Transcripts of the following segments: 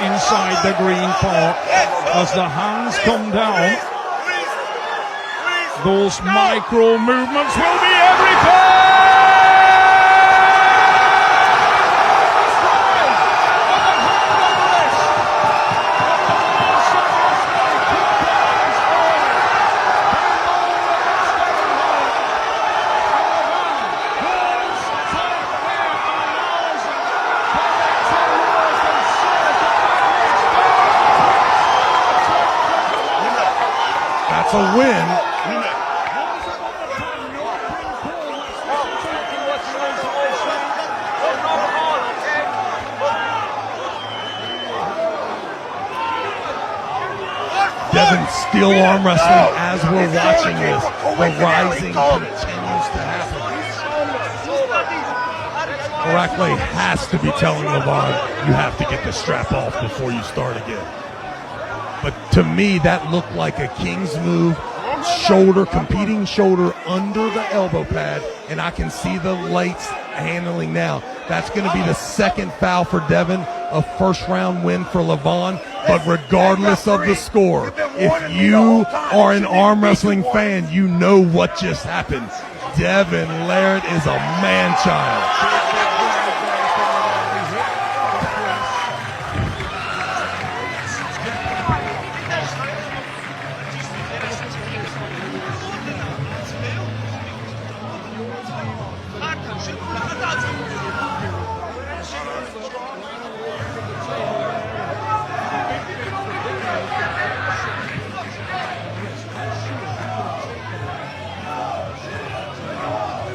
inside the green part. As the hands come down, those micro movements will be everything! That's a win. Devon still arm wrestling as we're watching this. The rising continues to happen. Larratt has to be telling Levan, you have to get the strap off before you start again. But to me, that looked like a King's move. Shoulder, competing shoulder under the elbow pad, and I can see the lights handling now. That's going to be the second foul for Devon, a first round win for Levan. But regardless of the score, if you are an arm wrestling fan, you know what just happened. Devon Larratt is a man-child.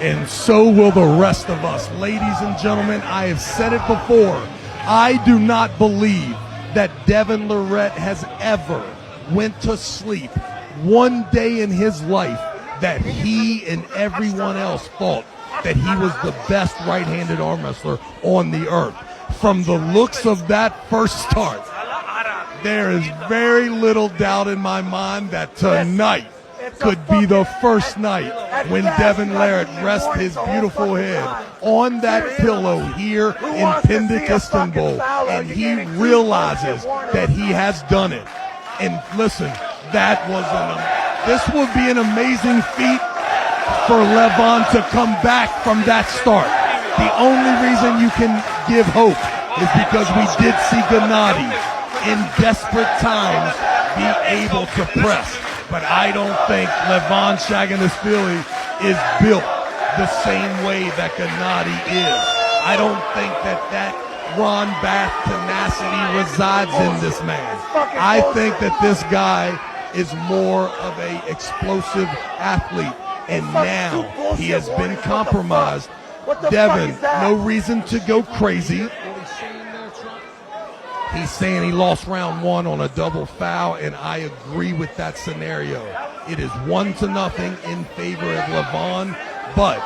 And so will the rest of us. Ladies and gentlemen, I have said it before. I do not believe that Devon Larratt has ever went to sleep one day in his life that he and everyone else thought that he was the best right-handed arm wrestler on the earth. From the looks of that first start, there is very little doubt in my mind that tonight could be the first night when Devon Larratt rests his beautiful head on that pillow here in Pendik, Istanbul, and he realizes that he has done it. And listen, this would be an amazing feat for Levan to come back from that start. The only reason you can give hope is because we did see Gennady in desperate times be able to press. But I don't think Levan Saginashvili is built the same way that Gennady is. I don't think that Ron Bath tenacity resides in this man. I think that this guy is more of an explosive athlete, and now he has been compromised. Devon, no reason to go crazy. He's saying he lost round one on a double foul, and I agree with that scenario. It is 1-0 in favor of Levan, but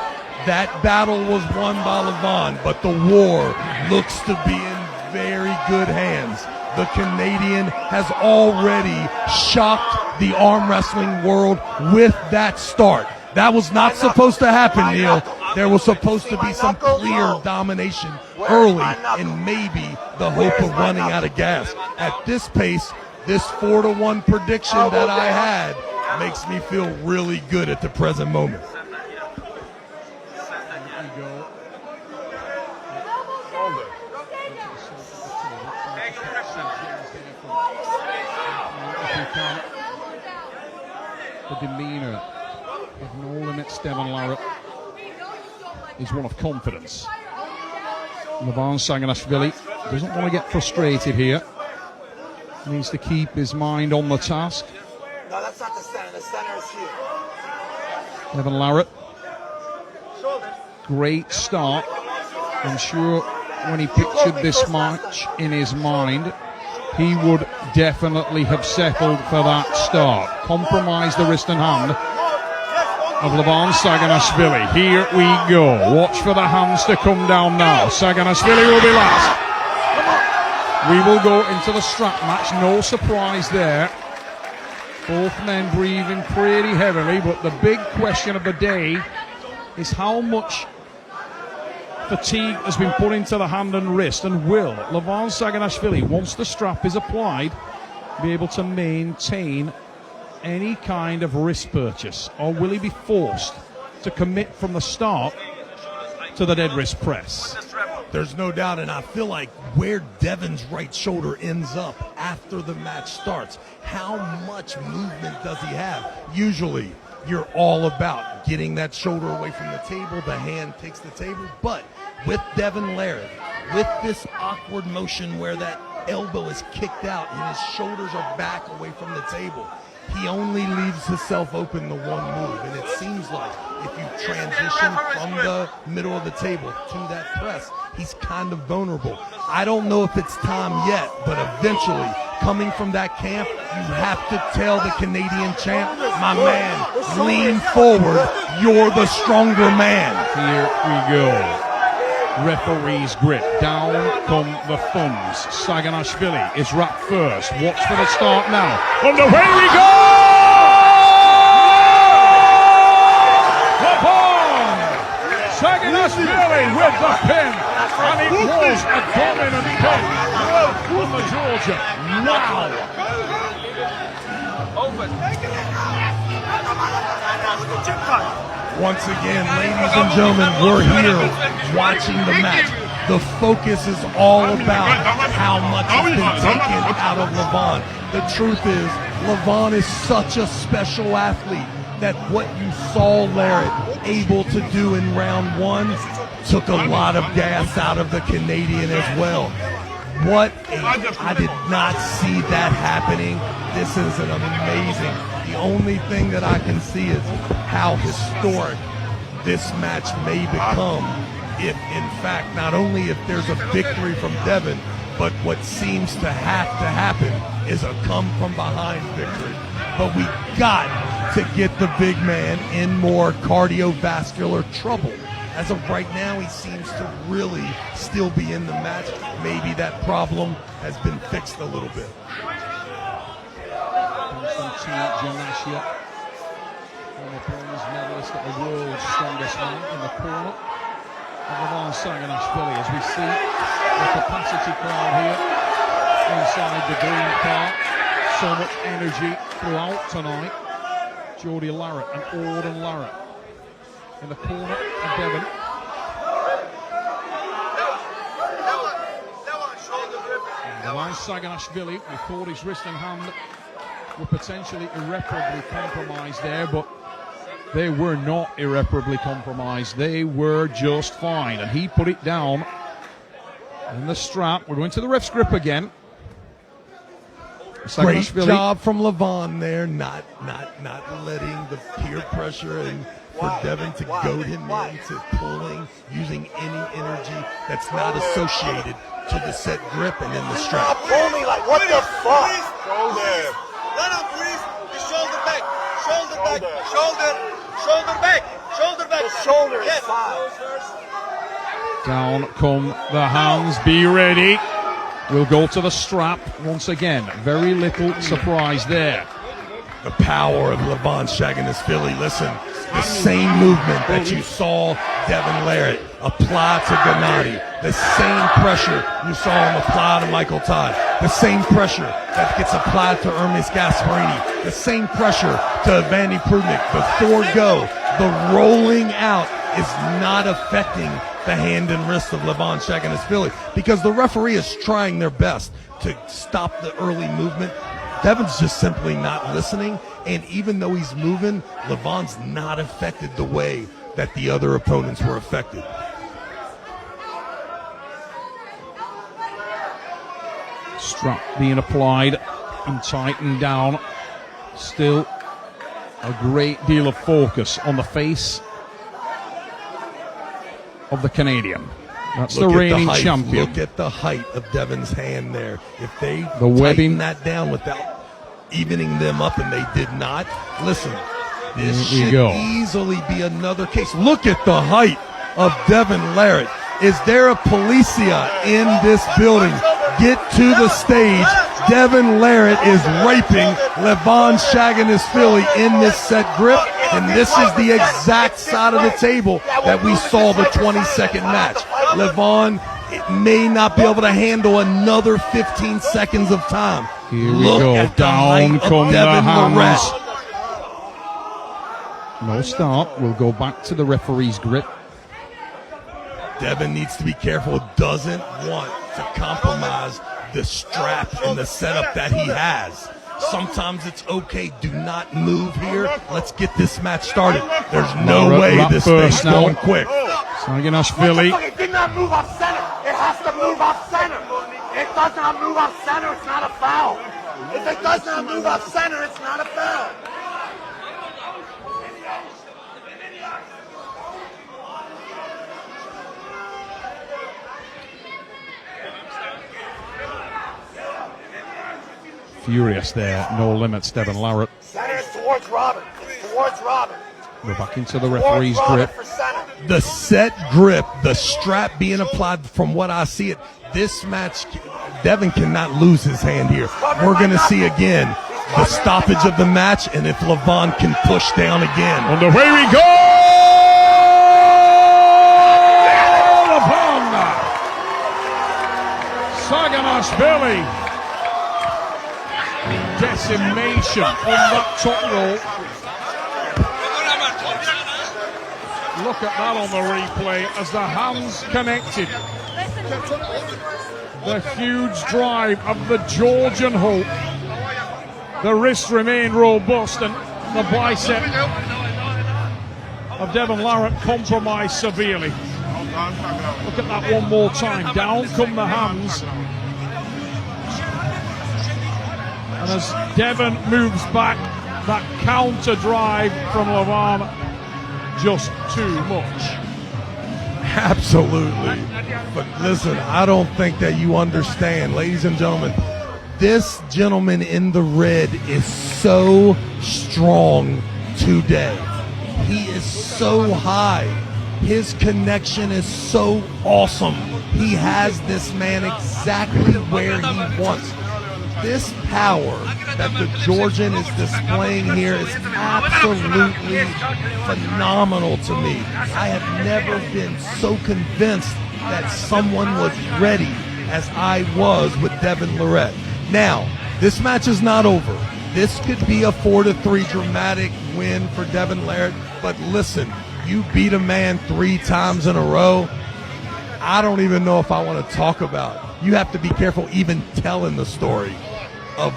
that battle was won by Levan, but the war looks to be in very good hands. The Canadian has already shocked the arm wrestling world with that start. That was not supposed to happen, Neil. There was supposed to be some clear domination early and maybe the hope of running out of gas. At this pace, this 4-1 prediction that I had makes me feel really good at the present moment. The demeanor of No Limits Devon Larratt is one of confidence. Levan Saginashvili doesn't want to get frustrated here. Needs to keep his mind on the task. No, that's not the center. The center is here. Devon Larratt, great start. I'm sure when he pictured this match in his mind, he would definitely have settled for that start. Compromise the wrist and hand of Levan Saginashvili. Here we go. Watch for the hands to come down now. Saginashvili will be last. We will go into the strap match. No surprise there. Both men breathing pretty heavily, but the big question of the day is how much fatigue has been put into the hand and wrist, and will Levan Saginashvili, once the strap is applied, be able to maintain any kind of wrist purchase, or will he be forced to commit from the start to the dead wrist press? There's no doubt, and I feel like where Devon's right shoulder ends up after the match starts, how much movement does he have? Usually, you're all about getting that shoulder away from the table, the hand takes the table, but with Devon Larratt, with this awkward motion where that elbow is kicked out and his shoulders are back away from the table, he only leaves himself open to one move, and it seems like if you transition from the middle of the table to that press, he's kind of vulnerable. I don't know if it's time yet, but eventually, coming from that camp, you have to tell the Canadian champ, my man, lean forward, you're the stronger man. Here we go. Referee's grip. Down come the thumbs. Saginashvili is wrapped first. Watch for the start now. Underway we go! Levan Saginashvili with the pin. And it was a dominant pin from the Georgia. Wow! Once again, ladies and gentlemen, we're here watching the match. The focus is all about how much has been taken out of Levan. The truth is, Levan is such a special athlete that what you saw Larratt able to do in round one took a lot of gas out of the Canadian as well. I did not see that happening. This is an amazing. The only thing that I can see is how historic this match may become if, in fact, not only if there's a victory from Devon, but what seems to have to happen is a come-from-behind victory. But we got to get the big man in more cardiovascular trouble. As of right now, he seems to really still be in the match. Maybe that problem has been fixed a little bit. Former bronze medalist at the world's strongest man in the corner of Levan Saginashvili, as we see the capacity crowd here inside the green park. So much energy throughout tonight. Jody Larratt and Levan Larratt in the corner of Devon. Levan Saginashvili, we thought his wrist and hand were potentially irreparably compromised there, but they were not irreparably compromised. They were just fine, and he put it down in the strap. We're going to the ref's grip again. Great job from Levan there, not letting the peer pressure and for Devon to goad him into pulling, using any energy that's not associated to the set grip and in the strap. Pull me like, what the fuck? Shoulder. Let him breathe. Shoulder back. Shoulder back. Shoulder back. Shoulder back. The shoulder is fine. Down come the hands. Be ready. We'll go to the strap once again. Very little surprise there. The power of Levan Saginashvili. Listen, the same movement that you saw Devon Larratt apply to Gennady, the same pressure you saw him apply to Michael Todd, the same pressure that gets applied to Ernest Gasparini, the same pressure to Evander Prudnik. Before go, the rolling out is not affecting the hand and wrist of Levan Saginashvili because the referee is trying their best to stop the early movement. Devon's just simply not listening, and even though he's moving, Levan's not affected the way that the other opponents were affected. Strap being applied and tightened down. Still a great deal of focus on the face of the Canadian. That's the reigning champion. Look at the height of Devon's hand there. If they webbing that down without evening them up, and they did not, listen, this should easily be another case. Look at the height of Devon Larratt. Is there a policia in this building? Get to the stage. Devon Larratt is raping Levan Saginashvili in this set grip, and this is the exact side of the table that we saw the 22nd match. Levan may not be able to handle another 15 seconds of time. Here we go. Down come the hands. No start. We'll go back to the referee's grip. Devon needs to be careful. Doesn't want to compromise the strap and the setup that he has. Sometimes it's okay. Do not move here. Let's get this match started. There's no way this thing's going quick. Saginashvili. It did not move off center. It has to move off center. It does not move off center. It's not a foul. If it does not move off center, it's not a foul. Furious there. No limits, Devon Larratt. Center is towards Robin. Towards Robin. We're back into the referee's grip. The set grip, the strap being applied from what I see it. This match, Devon cannot lose his hand here. We're going to see again the stoppage of the match and if Levan can push down again. And away we go! Levan Saginashvili. Decimation on that top rope. Look at that on the replay as the hands connected. The huge drive of the Georgian Hulk. The wrists remain robust and the bicep of Devon Larratt compromised severely. Look at that one more time. Down come the hands. And as Devon moves back, that counter drive from Levan, just too much. Absolutely. But listen, I don't think that you understand, ladies and gentlemen. This gentleman in the red is so strong today. He is so high. His connection is so awesome. He has this man exactly where he wants. This power that the Georgian is displaying here is absolutely phenomenal to me. I have never been so convinced that someone was ready as I was with Devon Larratt. Now, this match is not over. This could be a 4-3 dramatic win for Devon Larratt, but listen, you beat a man 3 times in a row. I don't even know if I want to talk about it. You have to be careful even telling the story of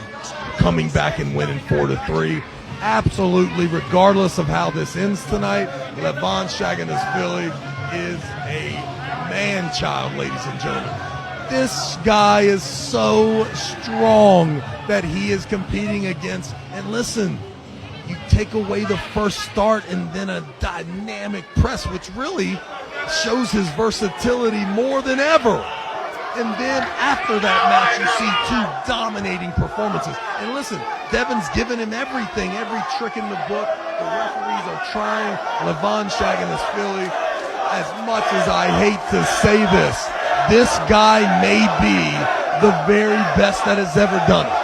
coming back and winning 4-3. Absolutely, regardless of how this ends tonight, Levan Saginashvili is a man-child, ladies and gentlemen. This guy is so strong that he is competing against. And listen, you take away the first start and then a dynamic press, which really shows his versatility more than ever. And then after that match, you see 2 dominating performances. And listen, Devon's given him everything, every trick in the book. The referees are trying. Levan Saginashvili, as much as I hate to say this guy may be the very best that has ever done it.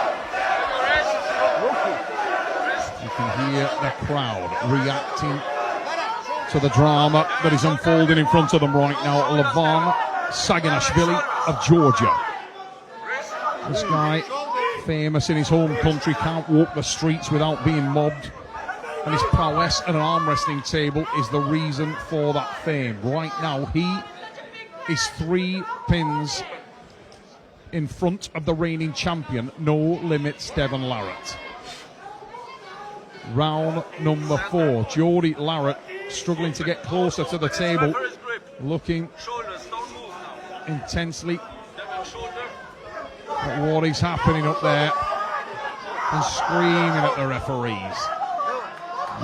You can hear the crowd reacting to the drama that is unfolding in front of them right now. Levan Saginashvili of Georgia. This guy, famous in his home country, can't walk the streets without being mobbed. And his prowess at an arm wrestling table is the reason for that fame. Right now, he is 3 pins in front of the reigning champion, No Limits Devon Larratt. Round number 4, Jody Larratt struggling to get closer to the table, looking intensely at what is happening up there and screaming at the referees.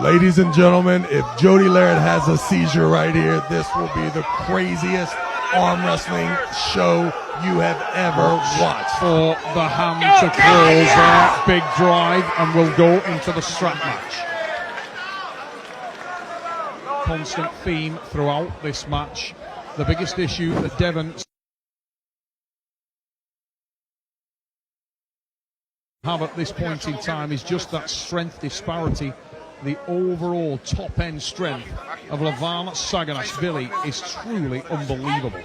Ladies and gentlemen, if Jody Larratt has a seizure right here, this will be the craziest arm wrestling show you have ever watched. For the hand to close that big drive, and we'll go into the strap match. Constant theme throughout this match. The biggest issue that Devon have at this point in time is just that strength disparity. The overall top-end strength of Levan Saginashvili is truly unbelievable.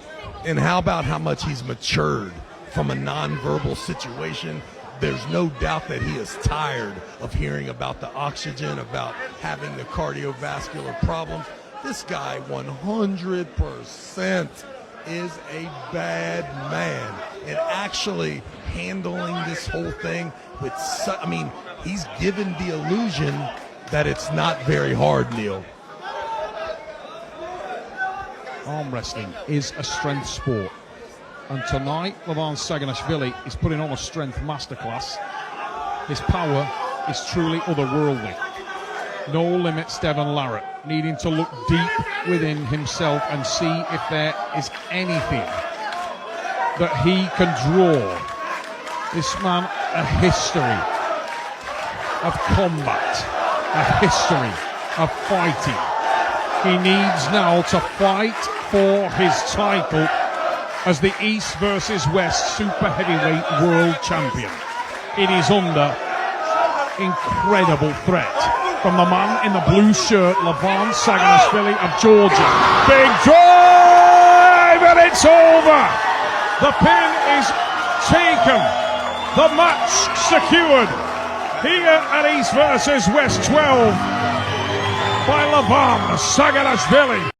And how about how much he's matured from a nonverbal situation? There's no doubt that he is tired of hearing about the oxygen, about having the cardiovascular problems. This guy 100% is a bad man, and actually handling this whole thing with he's given the illusion that it's not very hard, Neil. Arm wrestling is a strength sport, and tonight Levan Saginashvili is putting on a strength masterclass. His power is truly otherworldly. No limits, Devon Larratt, needing to look deep within himself and see if there is anything that he can draw. This man, a history of combat, a history of fighting. He needs now to fight for his title as the East versus West Super Heavyweight World Champion. It is under incredible threat from the man in the blue shirt, Levan Saginashvili of Georgia. Big drive, and it's over. The pin is taken. The match secured here at East versus West 12 by Levan Saginashvili.